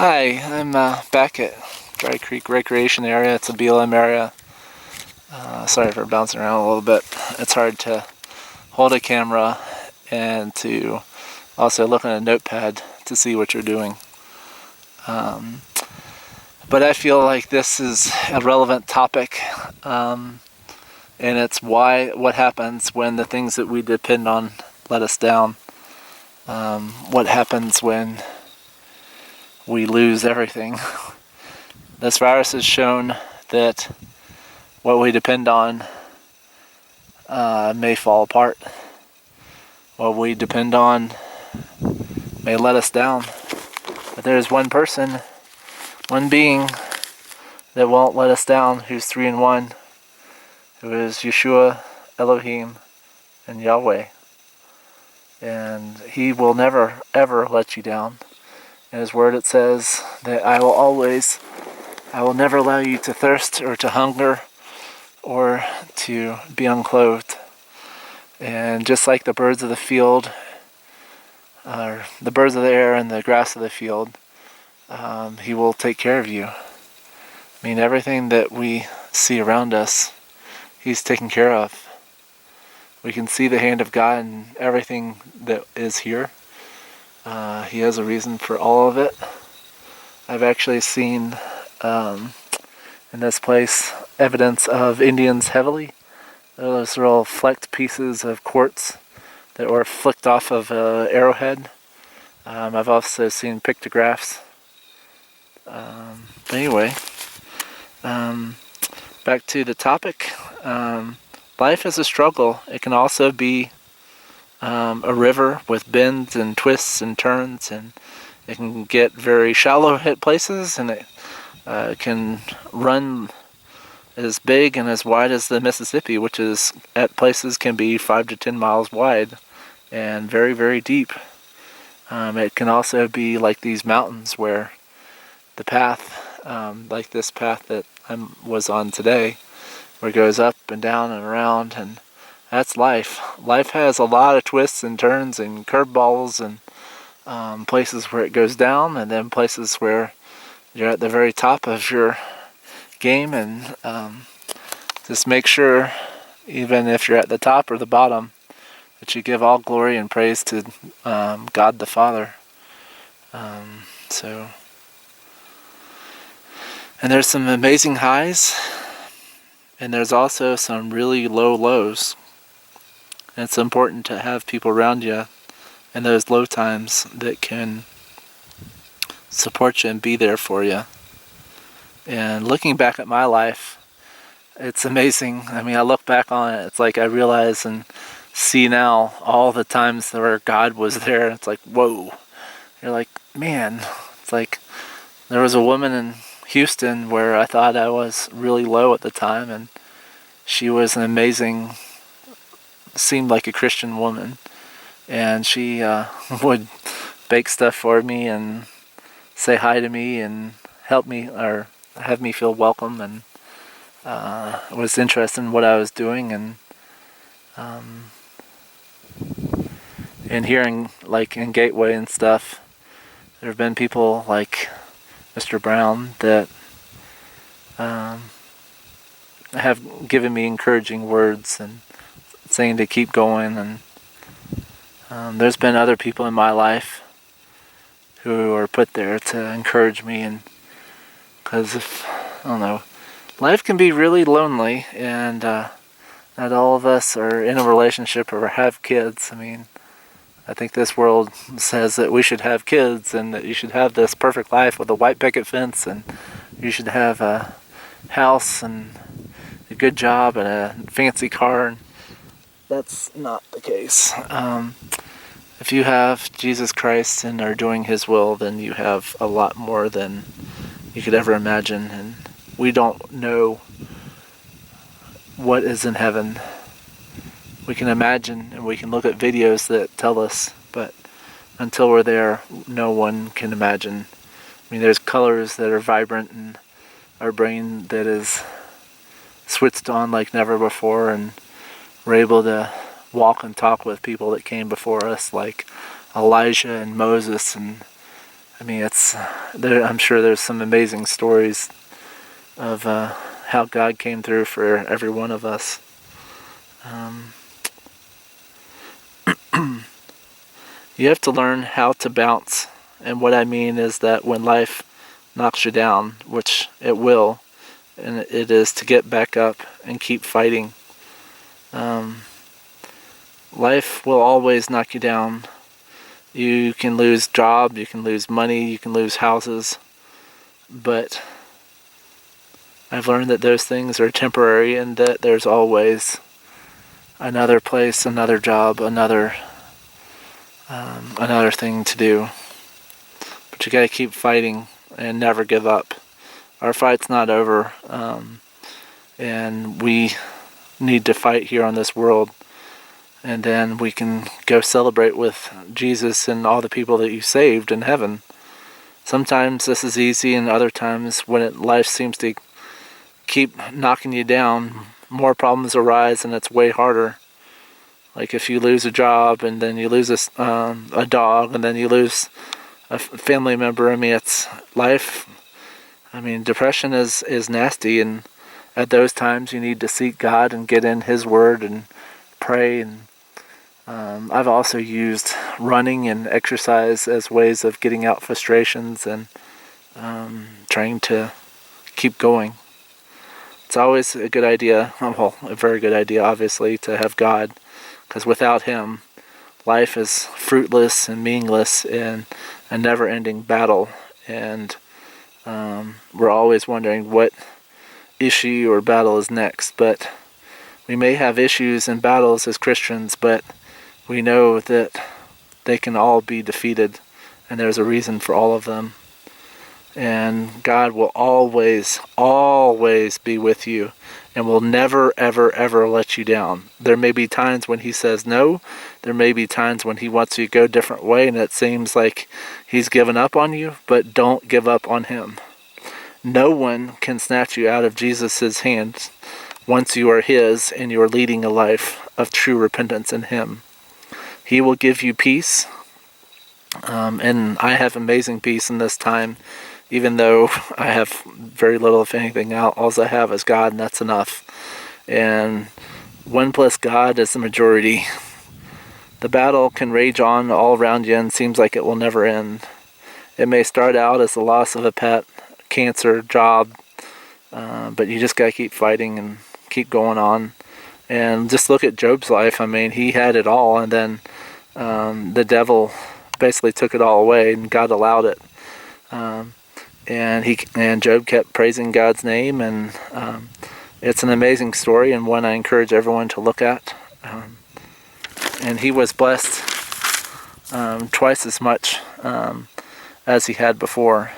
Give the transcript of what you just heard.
Hi, I'm back at Dry Creek Recreation Area. It's a BLM area. Sorry for bouncing around a little bit. It's hard to hold a camera and to also look at a notepad to see what you're doing. But I feel like this is a relevant topic, and it's what happens when the things that we depend on let us down. What happens when we lose everything. This virus has shown that what we depend on may fall apart. What we depend on may let us down. But there is one person, one being that won't let us down, who's 3 in 1, who is Yeshua, Elohim, and Yahweh. And he will never, ever let you down. In his word it says that I will never allow you to thirst or to hunger or to be unclothed. And just like the birds of the field, or the birds of the air and the grass of the field, he will take care of you. I mean, everything that we see around us, he's taken care of. We can see the hand of God in everything that is here. He has a reason for all of it. I've actually seen in this place evidence of Indians heavily. Those are all flecked pieces of quartz that were flicked off of an arrowhead. I've also seen pictographs. But anyway, back to the topic. Life is a struggle. It can also be a river with bends and twists and turns, and it can get very shallow at places, and it can run as big and as wide as the Mississippi, which is at places can be 5 to 10 miles wide and very, very deep. It can also be like these mountains where the path, like this path that I was on today, where it goes up and down and around, and that's life. Life has a lot of twists and turns and curveballs and places where it goes down, and then places where you're at the very top of your game, and just make sure, even if you're at the top or the bottom, that you give all glory and praise to God the Father. And there's some amazing highs, and there's also some really low lows. And it's important to have people around you in those low times that can support you and be there for you. And looking back at my life, it's amazing. I mean, I look back on it, it's like I realize and see now all the times where God was there. It's like, whoa. You're like, man, it's like there was a woman in Houston where I thought I was really low at the time, and she was an amazing, seemed like a Christian woman, and she would bake stuff for me and say hi to me and help me or have me feel welcome, and was interested in what I was doing, and hearing, like in Gateway and stuff, there have been people like Mr. Brown that have given me encouraging words and saying to keep going, and there's been other people in my life who are put there to encourage me, and because I don't know, life can be really lonely, and not all of us are in a relationship or have kids. I mean, I think this world says that we should have kids and that you should have this perfect life with a white picket fence, and you should have a house and a good job and a fancy car. And that's not the case. If you have Jesus Christ and are doing His will, then you have a lot more than you could ever imagine. And we don't know what is in heaven. We can imagine and we can look at videos that tell us, but until we're there, no one can imagine. I mean, there's colors that are vibrant, and our brain that is switched on like never before, and we're able to walk and talk with people that came before us, like Elijah and Moses, and I mean, I'm sure there's some amazing stories of how God came through for every one of us. You have to learn how to bounce. And what I mean is that when life knocks you down, which it will, and it is to get back up and keep fighting. Life will always knock you down. You can lose job, you can lose money, you can lose houses, but I've learned that those things are temporary and that there's always another place, another job, another thing to do. But you gotta keep fighting and never give up. Our fight's not over, and we need to fight here on this world, and then we can go celebrate with Jesus and all the people that you saved in heaven. Sometimes this is easy, and other times when life seems to keep knocking you down, more problems arise and it's way harder. Like if you lose a job and then you lose a dog and then you lose a family member. I mean, it's life. I mean, depression is nasty, and at those times you need to seek God and get in His Word and pray. And I've also used running and exercise as ways of getting out frustrations and trying to keep going. It's always a good idea, well, a very good idea, obviously, to have God, because without Him, life is fruitless and meaningless and a never-ending battle. And we're always wondering what issue or battle is next. But we may have issues and battles as Christians, but we know that they can all be defeated, and there's a reason for all of them. And God will always, always be with you and will never, ever, ever let you down. There may be times when He says no. There may be times when He wants you to go a different way and it seems like He's given up on you, but don't give up on Him. No one can snatch you out of Jesus' hands once you are His and you are leading a life of true repentance in Him. He will give you peace, and I have amazing peace in this time. Even though I have very little, if anything, all I have is God, and that's enough. And 1 plus God is the majority. The battle can rage on all around you and seems like it will never end. It may start out as the loss of a pet, cancer, job, but you just gotta keep fighting and keep going on. And just look at Job's life. I mean, he had it all, and then the devil basically took it all away, and God allowed it. And Job kept praising God's name, and it's an amazing story and one I encourage everyone to look at. And he was blessed twice as much as he had before.